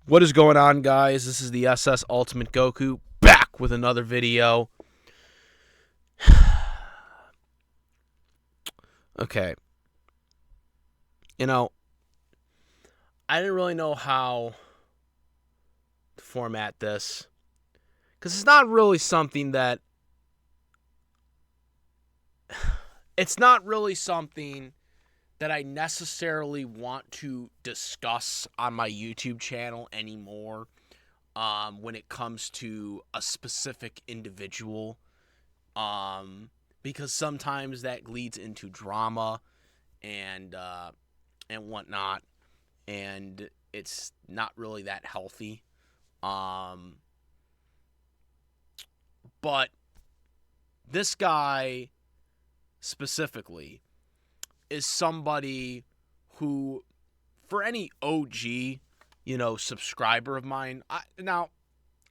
What is going on, guys? This is the SS Ultimate Goku back with another video. Okay. I didn't really know how to format this because it's not really something that I necessarily want to discuss on my YouTube channel anymore. When it comes to a specific individual, because sometimes that leads into drama and whatnot, and it's not really that healthy. But this guy specifically is somebody who, for any OG, subscriber of mine, now,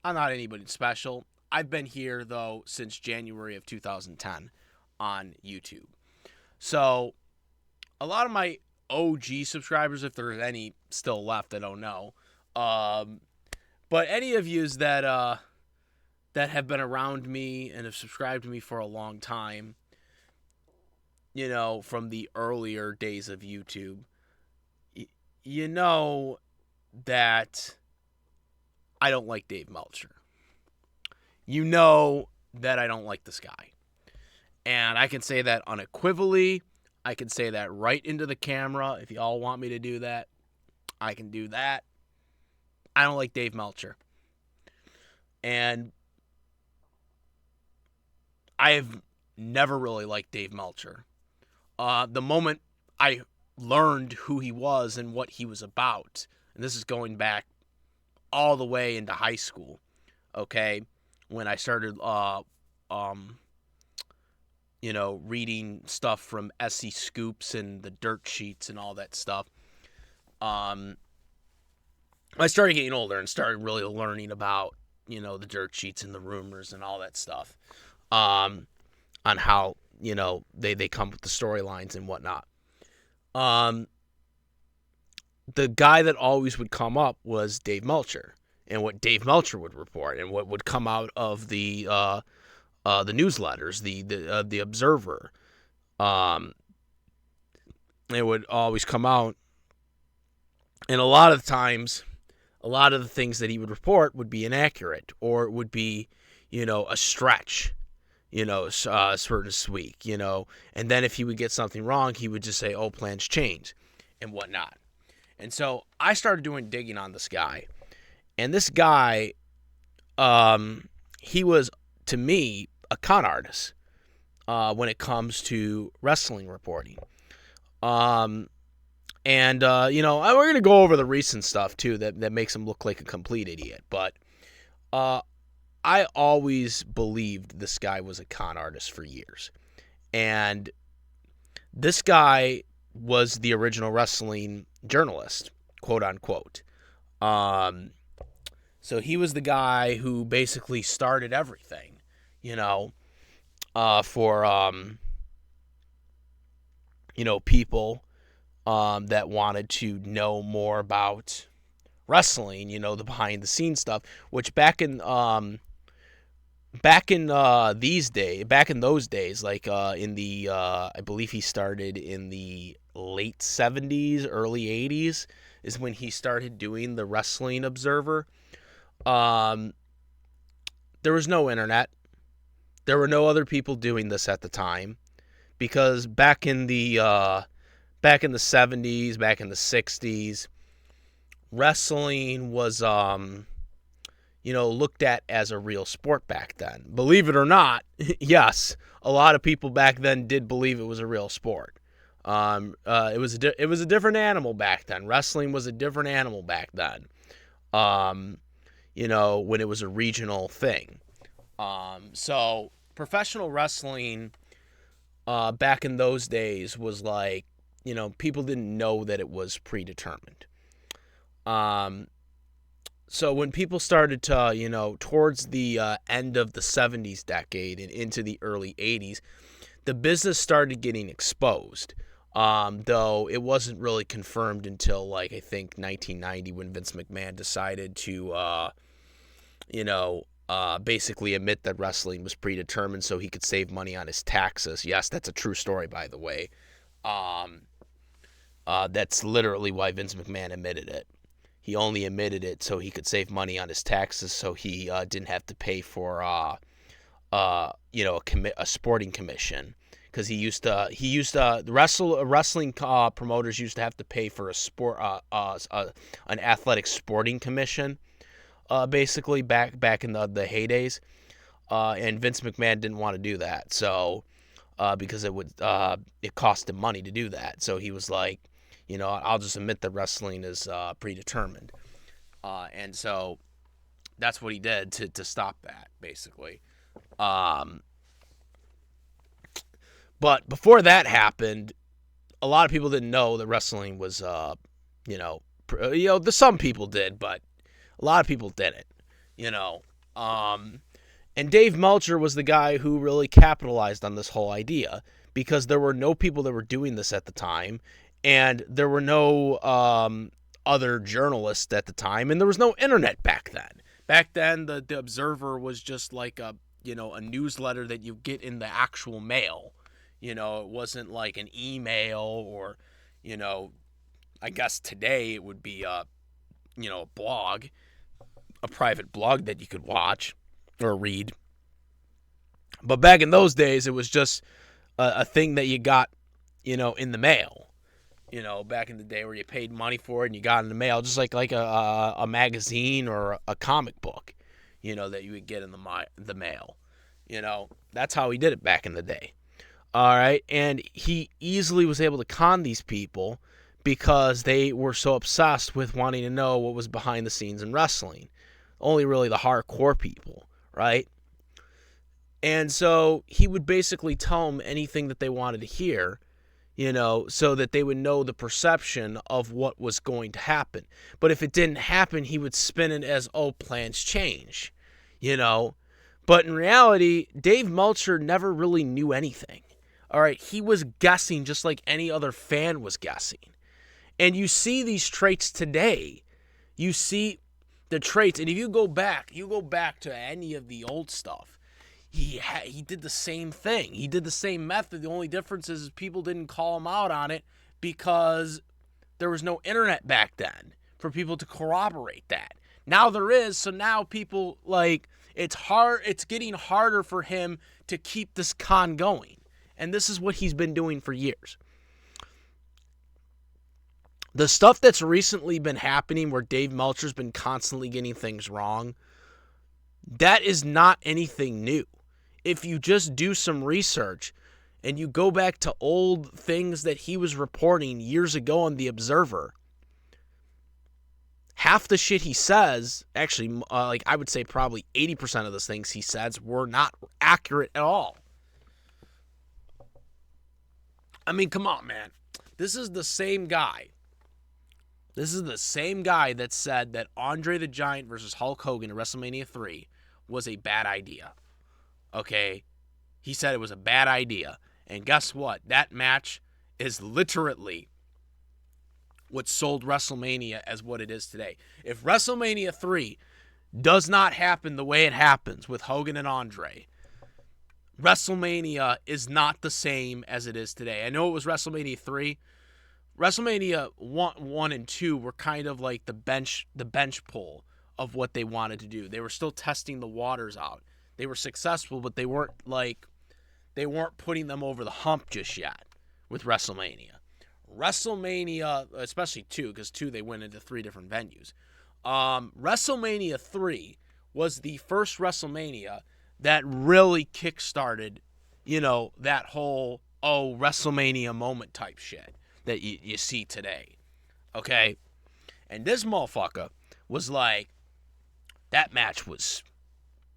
I'm not anybody special. I've been here, though, since January of 2010 on YouTube. So, a lot of my OG subscribers, if there's any still left, I don't know. But any of yous that have been around me and have subscribed to me for a long time, from the earlier days of YouTube, you know that I don't like Dave Meltzer. You know that I don't like this guy. And I can say that unequivocally. I can say that right into the camera. If you all want me to do that, I can do that. I don't like Dave Meltzer. And I have never really liked Dave Meltzer. The moment I learned who he was and what he was about, and this is going back all the way into high school, okay, when I started, reading stuff from SC Scoops and the dirt sheets and all that stuff. I started getting older and started really learning about, the dirt sheets and the rumors and all that stuff, on how, they come with the storylines and whatnot. The guy that always would come up was Dave Meltzer, and what Dave Meltzer would report, and what would come out of the newsletters, the Observer. It would always come out, and a lot of times, a lot of the things that he would report would be inaccurate, or it would be, a stretch, for this week, and then if he would get something wrong, he would just say, "Oh, plans change," and whatnot. And so I started doing digging on this guy. And this guy, he was, to me, a con artist when it comes to wrestling reporting. We're going to go over the recent stuff, too, that makes him look like a complete idiot. But I always believed this guy was a con artist for years. And this guy was the original wrestling journalist, quote unquote. So he was the guy who basically started everything, for people that wanted to know more about wrestling, the behind the scenes stuff, which back in those days, like in the I believe he started in the late 70s, early 80s is when he started doing the Wrestling Observer. There was no internet. There were no other people doing this at the time, because back in the 70s, back in the 60s, wrestling was looked at as a real sport back then. Believe it or not, yes, a lot of people back then did believe it was a real sport. It was a different animal back then. Wrestling was a different animal back then. When it was a regional thing. So professional wrestling back in those days was like, people didn't know that it was predetermined. So when people started to, towards the end of the 70s decade and into the early 80s, the business started getting exposed. Though it wasn't really confirmed until, like, I think 1990 when Vince McMahon decided to, basically admit that wrestling was predetermined so he could save money on his taxes. Yes, that's a true story, by the way. That's literally why Vince McMahon admitted it. He only admitted it so he could save money on his taxes, so he didn't have to pay for a sporting commission, because the wrestling promoters used to have to pay for an athletic sporting commission, basically back in the heydays, and Vince McMahon didn't want to do that, so because it cost him money to do that, so he was like, I'll just admit that wrestling is predetermined. And so that's what he did to stop that, basically. But before that happened, a lot of people didn't know that wrestling was, some people did, but a lot of people didn't, And Dave Meltzer was the guy who really capitalized on this whole idea, because there were no people that were doing this at the time. And there were no other journalists at the time, and there was no internet back then. Back then, the Observer was just like a newsletter that you get in the actual mail. It wasn't like an email or, I guess today it would be a blog, a private blog that you could watch or read. But back in those days, it was just a thing that you got, in the mail. Back in the day where you paid money for it and you got in the mail, just like a magazine or a comic book, that you would get in the mail. That's how he did it back in the day. All right, and he easily was able to con these people because they were so obsessed with wanting to know what was behind the scenes in wrestling. Only really the hardcore people, right? And so he would basically tell them anything that they wanted to hear, so that they would know the perception of what was going to happen. But if it didn't happen, he would spin it as, plans change, But in reality, Dave Meltzer never really knew anything. All right, he was guessing just like any other fan was guessing. And you see these traits today. You see the traits, and if you go back to any of the old stuff, he did the same thing. He did the same method. The only difference is people didn't call him out on it because there was no internet back then for people to corroborate that. Now there is, so now people, it's getting harder for him to keep this con going. And this is what he's been doing for years. The stuff that's recently been happening where Dave Meltzer's been constantly getting things wrong, that is not anything new. If you just do some research and you go back to old things that he was reporting years ago on The Observer, half the shit he says, actually, I would say probably 80% of those things he says were not accurate at all. I mean, come on, man. This is the same guy. This is the same guy that said that Andre the Giant versus Hulk Hogan at WrestleMania 3 was a bad idea. Okay? He said it was a bad idea. And guess what? That match is literally what sold WrestleMania as what it is today. If WrestleMania 3 does not happen the way it happens with Hogan and Andre, WrestleMania is not the same as it is today. I know it was WrestleMania 3. WrestleMania 1 and 2 were kind of like the bench pull of what they wanted to do. They were still testing the waters out. They were successful, but they weren't putting them over the hump just yet with WrestleMania. WrestleMania, especially 2, because 2 they went into 3 different venues. WrestleMania 3 was the first WrestleMania that really kickstarted, that whole, WrestleMania moment type shit that you see today. Okay? And this motherfucker was like, that match was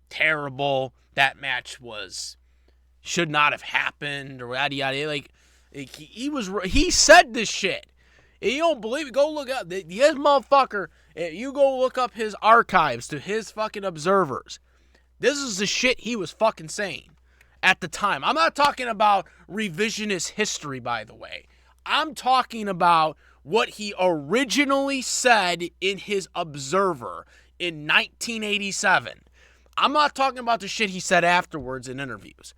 terrible. That match should not have happened, or yada yada. He said this shit. If you don't believe it, go look up. This motherfucker, you go look up his archives to his fucking observers. This is the shit he was fucking saying at the time. I'm not talking about revisionist history, by the way. I'm talking about what he originally said in his Observer in 1987. I'm not talking about the shit he said afterwards in interviews.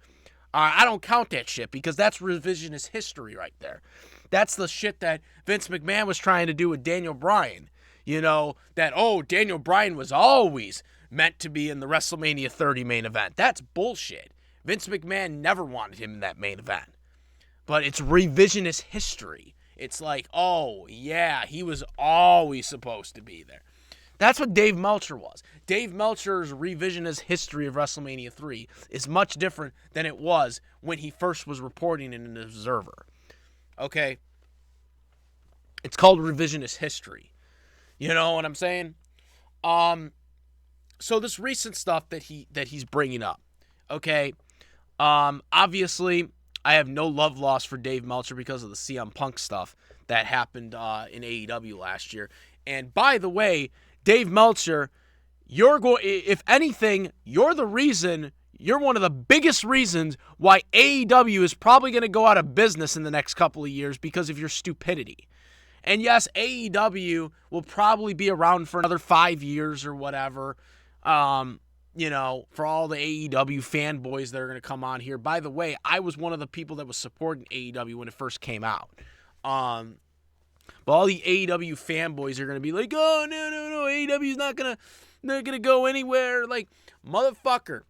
I don't count that shit because that's revisionist history right there. That's the shit that Vince McMahon was trying to do with Daniel Bryan. You know, that, Daniel Bryan was always meant to be in the WrestleMania 30 main event. That's bullshit. Vince McMahon never wanted him in that main event. But it's revisionist history. It's like, he was always supposed to be there. That's what Dave Meltzer was. Dave Meltzer's revisionist history of WrestleMania 3 is much different than it was when he first was reporting in an Observer. Okay? It's called revisionist history. You know what I'm saying? So this recent stuff that he's bringing up, okay? Obviously, I have no love lost for Dave Meltzer because of the CM Punk stuff that happened in AEW last year. And by the way, Dave Meltzer, if anything, you're one of the biggest reasons why AEW is probably going to go out of business in the next couple of years because of your stupidity. And yes, AEW will probably be around for another 5 years or whatever, for all the AEW fanboys that are going to come on here. By the way, I was one of the people that was supporting AEW when it first came out. But all the AEW fanboys are going to be like, no, AEW's not going to go anywhere. Like, motherfucker,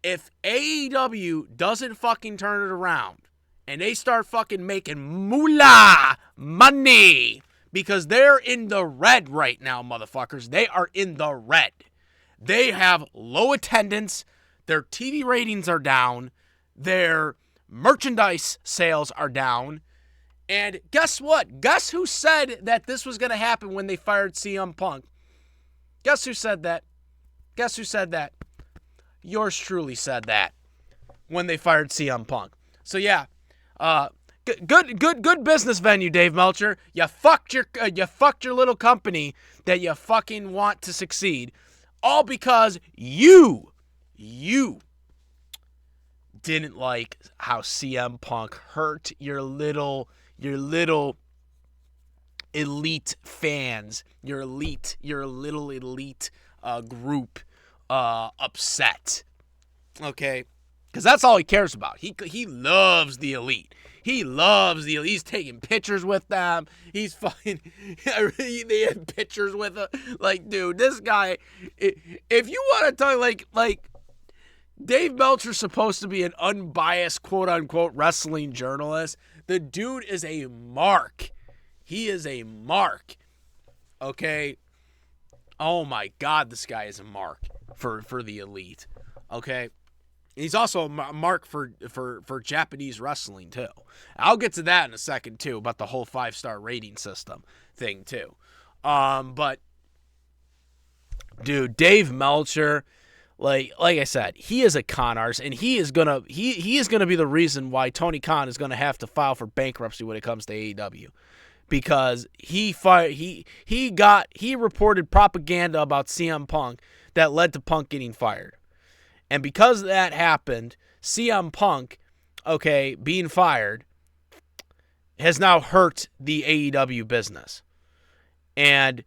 if AEW doesn't fucking turn it around and they start fucking making moolah money, because they're in the red right now, motherfuckers. They are in the red. They have low attendance. Their TV ratings are down. Their merchandise sales are down. And guess what? Guess who said that this was going to happen when they fired CM Punk? Guess who said that? Guess who said that? Yours truly said that when they fired CM Punk. So yeah, good business venue, Dave Meltzer. You fucked your little company that you fucking want to succeed, all because you didn't like how CM Punk hurt your little elite fans, your little elite group upset. Okay? Because that's all he cares about. He loves the elite. He loves the elite. He's taking pictures with them. He's fucking... they had pictures with him. Like, dude, this guy... If you want to talk, like... Dave Meltzer's supposed to be an unbiased, quote-unquote, wrestling journalist. The dude is a mark. He is a mark. Okay? Oh, my God, this guy is a mark for the elite. Okay? He's also a mark for Japanese wrestling, too. I'll get to that in a second, too, about the whole 5-star rating system thing, too. But, dude, Dave Meltzer... Like I said, he is a con artist, and he is gonna be the reason why Tony Khan is gonna have to file for bankruptcy when it comes to AEW, because he reported propaganda about CM Punk that led to Punk getting fired, and because that happened, CM Punk, being fired, has now hurt the AEW business. And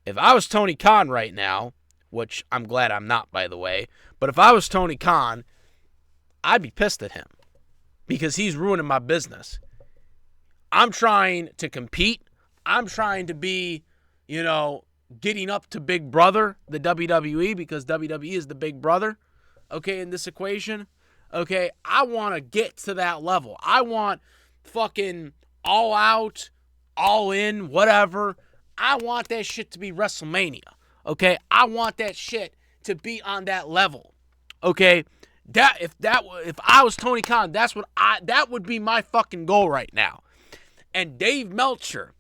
if I was Tony Khan right now, which I'm glad I'm not, by the way, but if I was Tony Khan, I'd be pissed at him because he's ruining my business. I'm trying to compete. I'm trying to be, getting up to Big Brother, the WWE, because WWE is the Big Brother, in this equation. I want to get to that level. I want fucking all out, all in, whatever. I want that shit to be WrestleMania. I want that shit to be on that level. If I was Tony Khan, that would be my fucking goal right now. And Dave Meltzer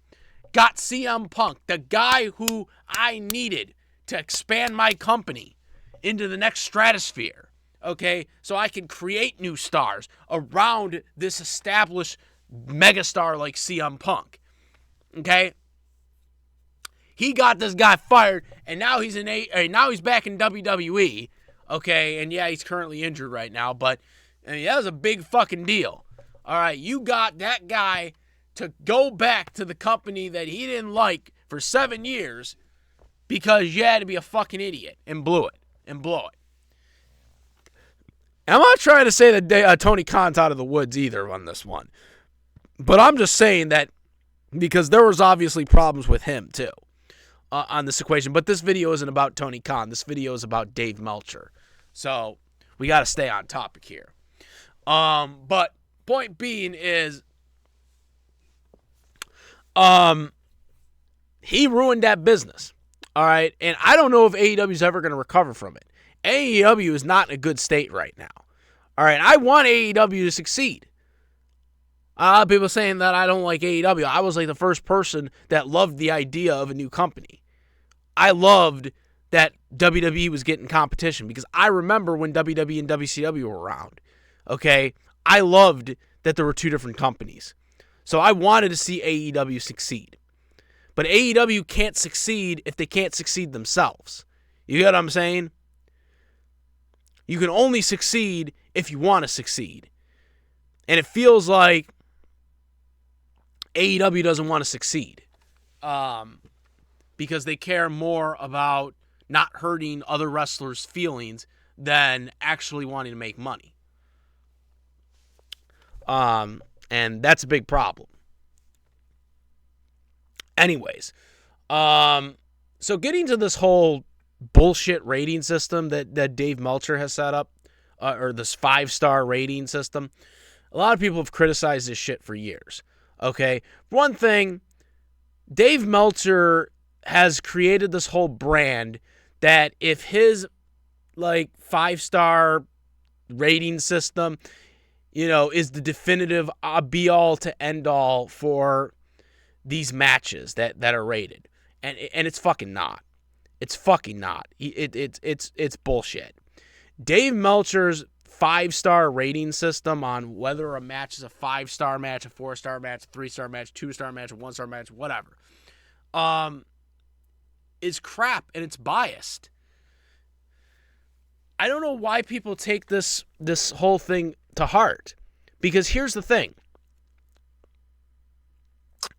got CM Punk, the guy who I needed to expand my company into the next stratosphere. So I can create new stars around this established megastar like CM Punk. He got this guy fired, and now he's back in WWE. And yeah, he's currently injured right now, but that was a big fucking deal. All right, you got that guy to go back to the company that he didn't like for 7 years because you had to be a fucking idiot and blow it. And I'm not trying to say that Tony Khan's out of the woods either on this one. But I'm just saying that because there was obviously problems with him too on this equation. But this video isn't about Tony Khan. This video is about Dave Meltzer. So we got to stay on topic here. But point being is he ruined that business. All right. And I don't know if AEW is ever going to recover from it. AEW is not in a good state right now. All right. I want AEW to succeed. A lot of people saying that I don't like AEW. I was like the first person that loved the idea of a new company. I loved that WWE was getting competition because I remember when WWE and WCW were around. Okay? I loved that there were two different companies. So I wanted to see AEW succeed. But AEW can't succeed if they can't succeed themselves. You get what I'm saying? You can only succeed if you want to succeed. And it feels like AEW doesn't want to succeed because they care more about not hurting other wrestlers' feelings than actually wanting to make money. And that's a big problem. Anyways, so getting to this whole bullshit rating system that Dave Meltzer has set up, or this 5-star rating system, a lot of people have criticized this shit for years. Okay, one thing, Dave Meltzer has created this whole brand that if his 5-star rating system, is the definitive be-all to end-all for these matches that are rated, and it's fucking not. It's fucking not. It's bullshit. Dave Meltzer's 5-star rating system on whether a match is a 5-star match, a 4-star match, a 3-star match, 2-star match, a 1-star match, whatever, is crap and it's biased. I don't know why people take this whole thing to heart, because here's the thing.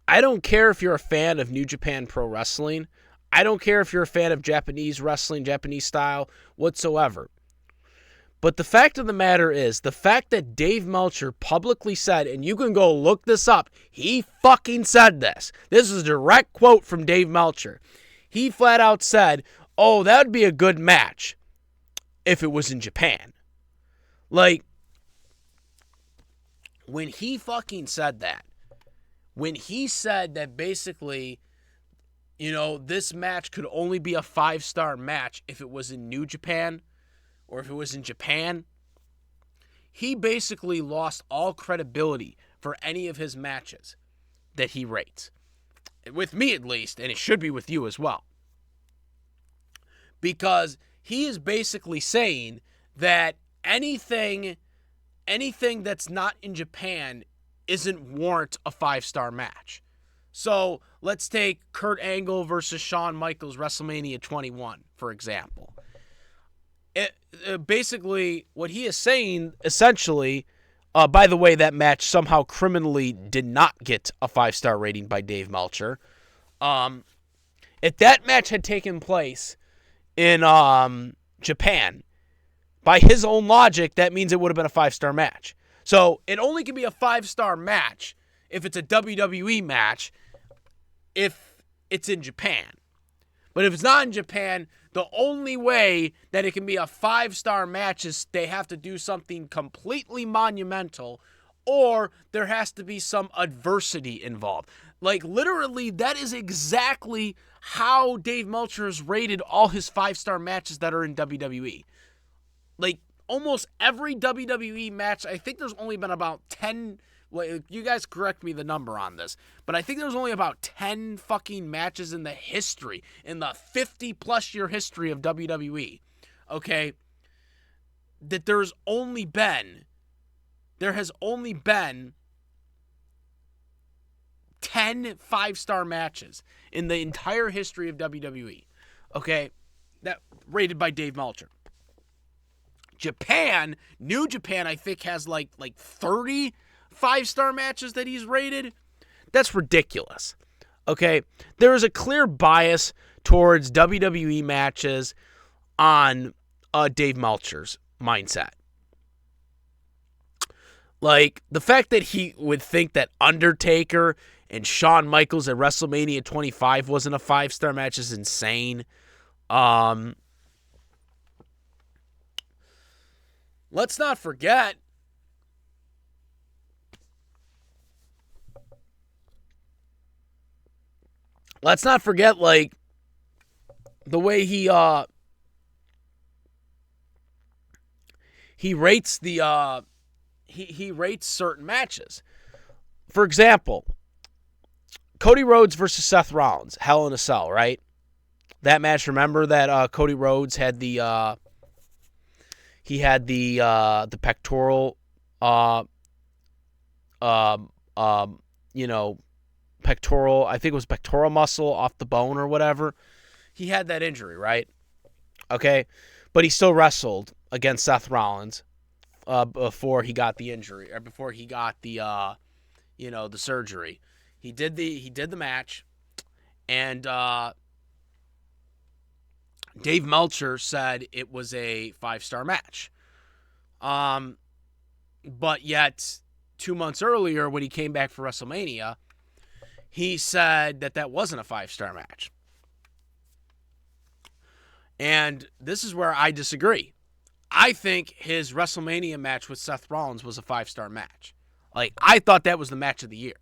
I don't care if you're a fan of New Japan Pro Wrestling. I don't care if you're a fan of Japanese wrestling, Japanese style, whatsoever. But the fact of the matter is, the fact that Dave Meltzer publicly said, and you can go look this up, he fucking said this. This is a direct quote from Dave Meltzer. He flat out said, oh, that would be a good match if it was in Japan. When he fucking said that, when he said that basically, this match could only be a 5-star match if it was in New Japan, or if it was in Japan, he basically lost all credibility for any of his matches that he rates. With me at least, and it should be with you as well. Because he is basically saying that anything that's not in Japan isn't warrant a 5-star match. So let's take Kurt Angle versus Shawn Michaels WrestleMania 21, for example. Basically, what he is saying, essentially, by the way, that match somehow criminally did not get a 5-star rating by Dave Meltzer. If that match had taken place in Japan, by his own logic, that means it would have been a 5-star match. So it only can be a 5-star match if it's a WWE match if it's in Japan. But if it's not in Japan, the only way that it can be a 5-star match is they have to do something completely monumental, or there has to be some adversity involved. Literally, that is exactly how Dave Meltzer has rated all his 5-star matches that are in WWE. Almost every WWE match, I think there's only been about 10... you guys correct me the number on this, but I think there's only about 10 fucking matches in the 50-plus year history of WWE, okay, that there has only been 10 5-star matches in the entire history of WWE, okay, that rated by Dave Meltzer. Japan, New Japan, I think has like 30 5-star matches that he's rated. That's ridiculous. Okay? There is a clear bias towards WWE matches on Dave Meltzer's mindset. Like, the fact that he would think that Undertaker and Shawn Michaels at WrestleMania 25 wasn't a 5-star match is insane. Let's not forget like the way he rates the he rates certain matches. For example, Cody Rhodes versus Seth Rollins, Hell in a Cell, right? That match, remember that Cody Rhodes had the pectoral pectoral, I think it was pectoral muscle off the bone or whatever. He had that injury, right? Okay, but he still wrestled against Seth Rollins before he got the injury, or before he got the the surgery. He did the match, and Dave Meltzer said it was a 5-star match. But yet 2 months earlier, when he came back for WrestleMania, he said that wasn't a 5-star match. And this is where I disagree. I think his WrestleMania match with Seth Rollins was a 5-star match. Like, I thought that was the match of the year.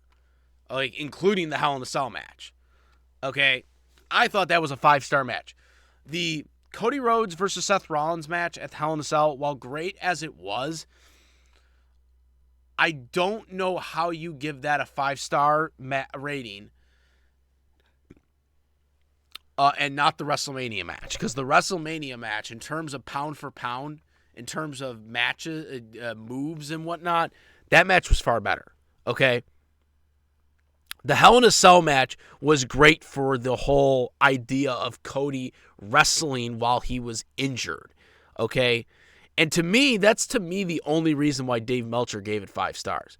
Like, including the Hell in a Cell match. Okay? I thought that was a 5-star match. The Cody Rhodes versus Seth Rollins match at Hell in a Cell, while great as it was, I don't know how you give that a 5-star rating and not the WrestleMania match. Because the WrestleMania match, in terms of pound for pound, in terms of matches, moves and whatnot, that match was far better. Okay? The Hell in a Cell match was great for the whole idea of Cody wrestling while he was injured. Okay? And to me, that's the only reason why Dave Meltzer gave it 5 stars.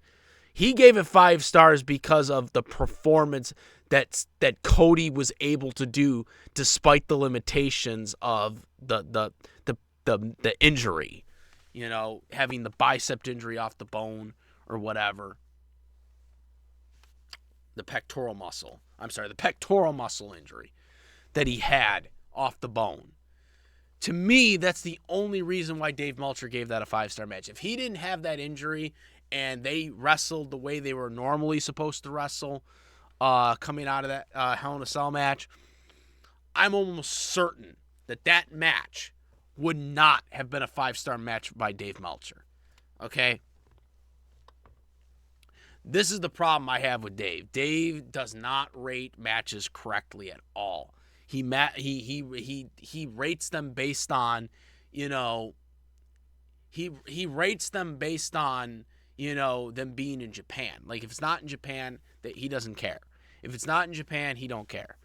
He gave it 5 stars because of the performance that Cody was able to do despite the limitations of the injury. You know, having the bicep injury off the bone or whatever. The pectoral muscle injury that he had off the bone. To me, that's the only reason why Dave Meltzer gave that a 5-star match. If he didn't have that injury and they wrestled the way they were normally supposed to wrestle coming out of that Hell in a Cell match, I'm almost certain that match would not have been a 5-star match by Dave Meltzer. Okay? This is the problem I have with Dave. Dave does not rate matches correctly at all. He rates them based on, he rates them based on, them being in Japan. Like, if it's not in Japan, that he doesn't care. If it's not in Japan, he don't care.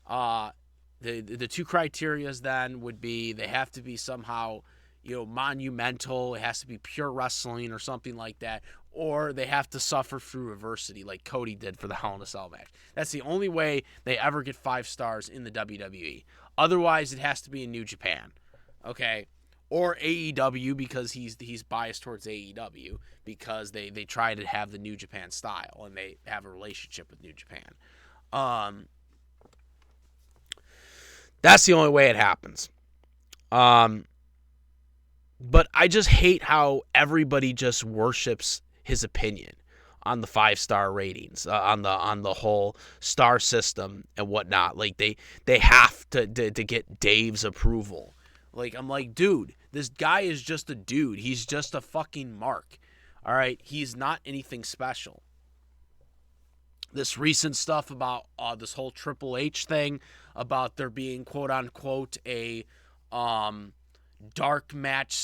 The two criterias then would be they have to be somehow, monumental. It has to be pure wrestling or something like that. Or they have to suffer through adversity like Cody did for the Hell in a Cell match. That's the only way they ever get 5 stars in the WWE. Otherwise, it has to be in New Japan. Okay? Or AEW, because he's biased towards AEW because they try to have the New Japan style and they have a relationship with New Japan. That's the only way it happens. But I just hate how everybody just worships his opinion on the 5-star ratings, on the whole star system and whatnot. Like they have to get Dave's approval. Like, I'm like, dude, this guy is just a dude. He's just a fucking mark. All right, he's not anything special. This recent stuff about this whole Triple H thing, about there being quote unquote a dark match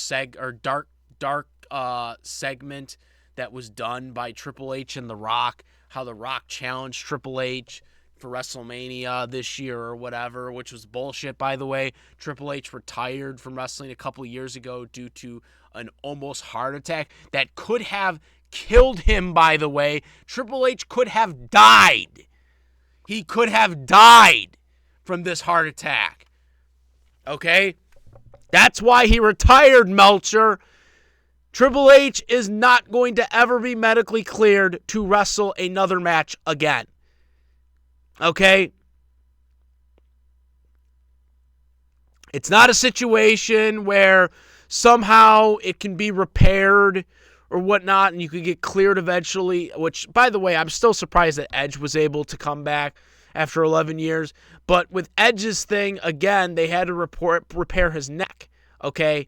segment that was done by Triple H and The Rock, how The Rock challenged Triple H for WrestleMania this year or whatever, which was bullshit, by the way. Triple H retired from wrestling a couple years ago due to an almost heart attack that could have killed him, by the way. Triple H could have died. He could have died from this heart attack. Okay? That's why he retired, Meltzer. Triple H is not going to ever be medically cleared to wrestle another match again. Okay? It's not a situation where somehow it can be repaired or whatnot and you could get cleared eventually, which, by the way, I'm still surprised that Edge was able to come back after 11 years. But with Edge's thing, again, they had to repair his neck. Okay?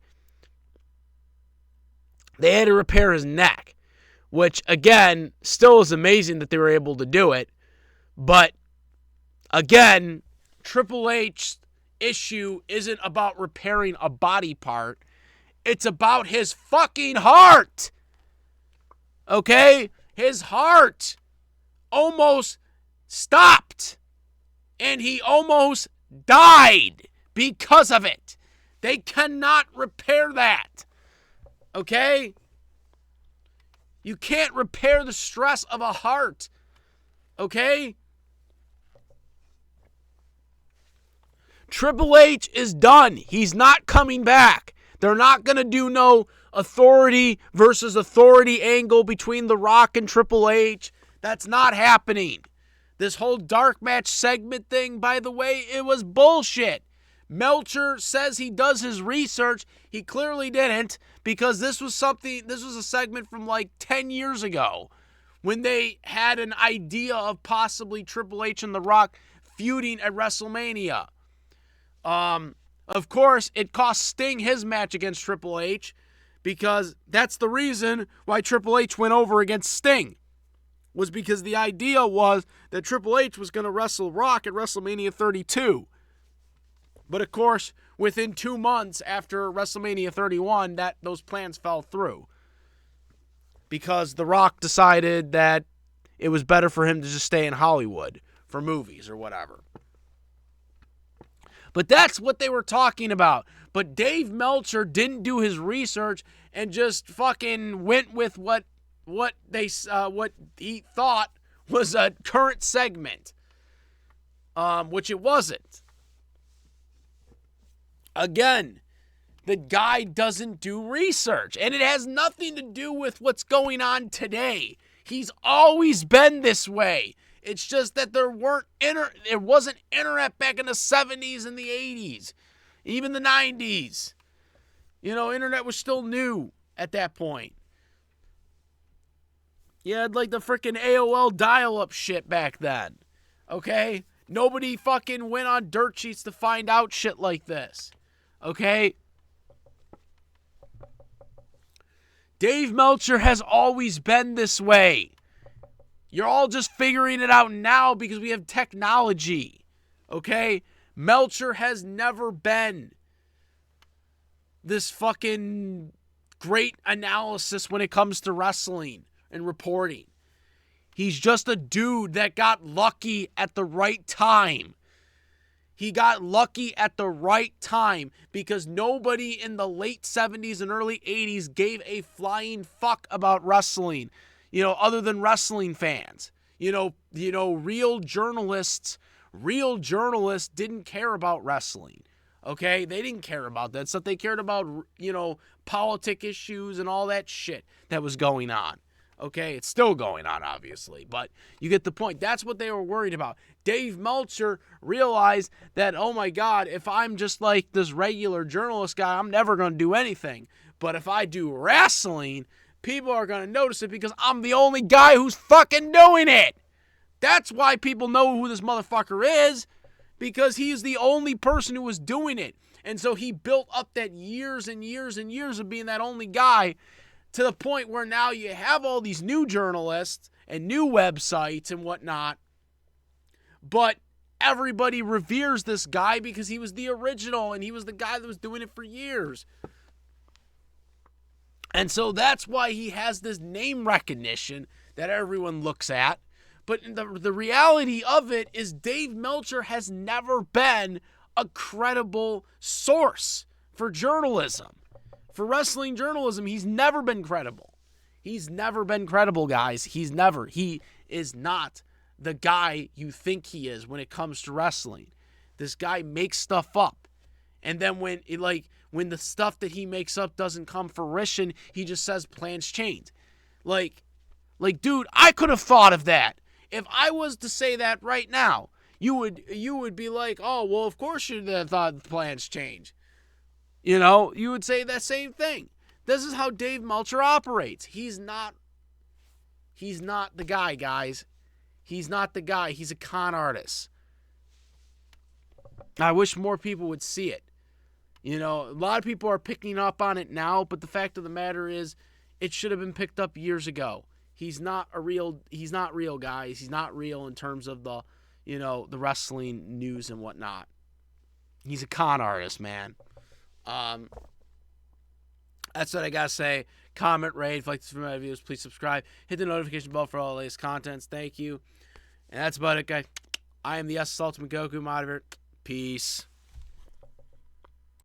They had to repair his neck, which, again, still is amazing that they were able to do it. But, again, Triple H's issue isn't about repairing a body part. It's about his fucking heart. Okay? His heart almost stopped. And he almost died because of it. They cannot repair that. Okay? You can't repair the stress of a heart. Okay? Triple H is done. He's not coming back. They're not going to do no authority versus authority angle between The Rock and Triple H. That's not happening. This whole dark match segment thing, by the way, it was bullshit. Meltzer says he does his research. He clearly didn't, because this was a segment from like 10 years ago when they had an idea of possibly Triple H and The Rock feuding at WrestleMania. Of course, it cost Sting his match against Triple H, because that's the reason why Triple H went over against Sting, was because the idea was that Triple H was going to wrestle Rock at WrestleMania 32. But of course, within 2 months after WrestleMania 31, those plans fell through, because The Rock decided that it was better for him to just stay in Hollywood for movies or whatever. But that's what they were talking about. But Dave Meltzer didn't do his research and just fucking went with what he thought was a current segment, which it wasn't. Again, the guy doesn't do research, and it has nothing to do with what's going on today. He's always been this way. It's just that there wasn't internet back in the 70s and the 80s, even the 90s. You know, internet was still new at that point. You had like the freaking AOL dial-up shit back then. Okay? Nobody fucking went on dirt sheets to find out shit like this. Okay? Dave Meltzer has always been this way. You're all just figuring it out now because we have technology. Okay? Meltzer has never been this fucking great analysis when it comes to wrestling and reporting. He's just a dude that got lucky at the right time. He got lucky at the right time because nobody in the late 70s and early 80s gave a flying fuck about wrestling, other than wrestling fans. Real journalists didn't care about wrestling. Okay? They didn't care about that stuff. They cared about, politic issues and all that shit that was going on. Okay, it's still going on, obviously, but you get the point. That's what they were worried about. Dave Meltzer realized that, oh my God, if I'm just like this regular journalist guy, I'm never going to do anything. But if I do wrestling, people are going to notice it because I'm the only guy who's fucking doing it. That's why people know who this motherfucker is, because he's the only person who was doing it. And so he built up that years and years and years of being that only guy, to the point where now you have all these new journalists and new websites and whatnot, but everybody reveres this guy because he was the original and he was the guy that was doing it for years. And so that's why he has this name recognition that everyone looks at. But the reality of it is Dave Meltzer has never been a credible source for journalism. For wrestling journalism, he's never been credible. He's never been credible, guys. He is not the guy you think he is when it comes to wrestling. This guy makes stuff up. And then when the stuff that he makes up doesn't come fruition, he just says plans changed. Like, dude, I could have thought of that. If I was to say that right now, you would be like, oh, well, of course you thought the plans change. You know, you would say that same thing. This is how Dave Meltzer operates. He's not the guy, guys. He's not the guy. He's a con artist. I wish more people would see it. You know, a lot of people are picking up on it now, but the fact of the matter is, it should have been picked up years ago. He's not real, guys. He's not real in terms of the wrestling news and whatnot. He's a con artist, man. That's what I gotta say. Comment, rate. If you like this video, my videos, please subscribe. Hit the notification bell for all the latest contents. Thank you. And that's about it, guys. I am the Ultimate Goku. I'm out of here. Peace.